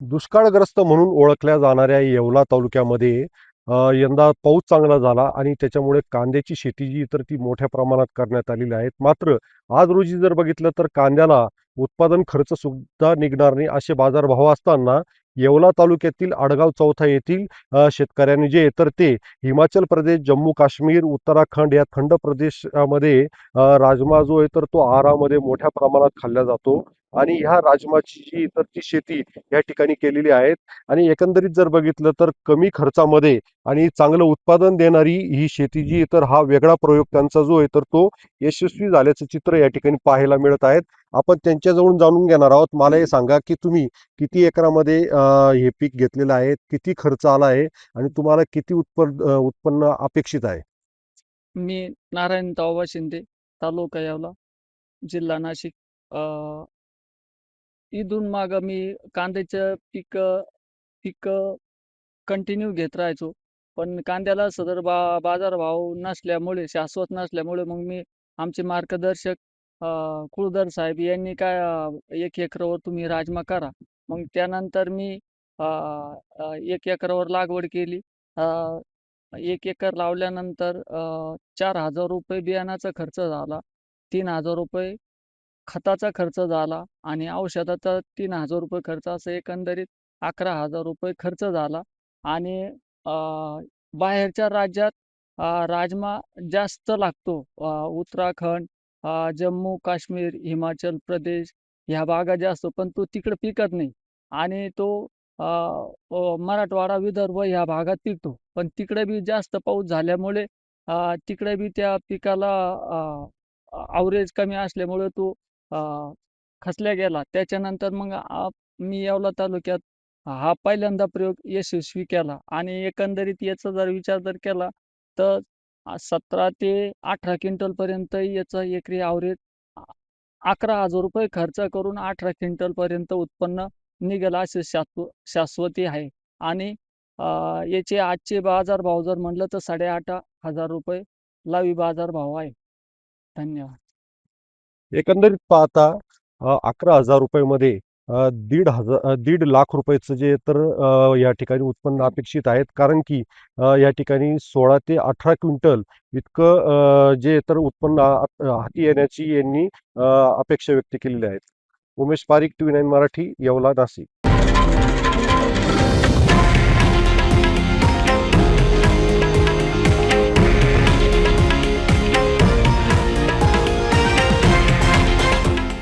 दुष्काळग्रस्त म्हणून ओळखल्या जाणाऱ्या येवला तालुक्यामध्ये यंदा पाऊस चांगला झाला आणि त्याच्यामुळे कांद्याची शेती जी तर ती मोठ्या प्रमाणात करण्यात आलेली आहे. मात्र आज रोजी जर बघितलं तर कांद्याला उत्पादन खर्च सुद्धा निघणार नाही असे बाजारभाव असताना येवला तालुक्यातील आडगाव चौथा येथील शेतकऱ्यांनी जे तर ते हिमाचल प्रदेश, जम्मू काश्मीर, उत्तराखंड या थंड प्रदेशामध्ये राजमा जो आहे तर तो आहारामध्ये मोठ्या प्रमाणात खाल्ला जातो आणि ह्या राजमाची जी तर ती शेती या ठिकाणी केलेली आहे. आणि एकंदरीत जर बघितलं तर कमी खर्चामध्ये आणि चांगलं उत्पादन देणारी ही शेती जी तर हा वेगळा प्रयोग त्यांचा जो आहे तर तो यशस्वी झाल्याचं चित्र या ठिकाणी पाहायला मिळत आहेत. आपण त्यांच्याजवळून जाणून घेणार आहोत. मला हे सांगा की तुम्ही किती एकरामध्ये हे पीक घेतलेलं आहे, किती खर्च आला आहे आणि तुम्हाला किती उत्पन्न अपेक्षित आहे? मी नारायण तावबा शिंदे, तालुका येवला, जिल्हा नाशिक. इथून मागं मी कांद्याचं पीक पीक कंटिन्यू घेत राहायचो. पण कांद्याला सदर बाजारभाव नसल्यामुळे, शाश्वत नसल्यामुळे मग मी आमचे मार्गदर्शक कुळधर साहेब यांनी काय 1 एकरावर तुम्ही राजमा करा. मग त्यानंतर मी 1 एकरावर लागवड केली. अ, 1 एकर लावल्यानंतर ₹4,000 बियाणाचा खर्च झाला. ₹3,000 खताचा खर्च झाला आणि औषधाचा ₹3,000 खर्च, असं एकंदरीत ₹11,000 खर्च झाला. आणि अ, बाहेरच्या राज्यात राजमा जास्त लागतो. उत्तराखंड, जम्मू काश्मीर, हिमाचल प्रदेश ह्या भागात जास्त, पण तो तिकडे पिकत नाही. आणि तो अ, मराठवाडा, विदर्भ ह्या भागात पिकतो. पण तिकडे बी जास्त पाऊस झाल्यामुळे तिकडे बी त्या पिकाला अवरेज कमी असल्यामुळे तो अ, खचल्या गेला. त्याच्यानंतर मग मी येवला तालुक्यात हा पहिल्यांदा प्रयोग यशस्वी केला आणि एकंदरीत याचा जर विचार केला तर 17 ते 18 क्विंटलपर्यंत याचं एकरी ॲव्हरेज ₹11,000 खर्च करून 18 क्विंटलपर्यंत उत्पन्न निघेल असे शाश्वती आहे. आणि याचे आजचे बाजारभाव जर म्हटलं तर ₹8,500 लावी बाजारभाव आहे. धन्यवाद. एकंदरीत पाहता ₹11,000 मध्ये 1.5 लाख रुपयाचं जे तर या ठिकाणी उत्पन्न अपेक्षित आहेत. कारण की या ठिकाणी 16 ते 18 क्विंटल इतकं जे तर उत्पन्न हाती येण्याची यांनी अपेक्षा व्यक्त केलेली आहेत. उमेश पारीख, TV9 मराठी, येवला, नाशिक.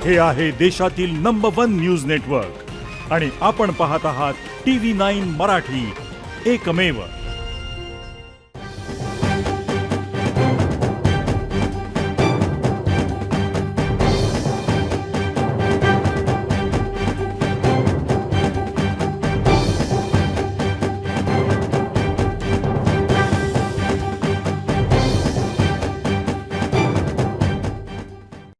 हे आहे देशातील नंबर 1 न्यूज नेटवर्क आणि आपण पाहत आहात TV9 मराठी, एकमेव.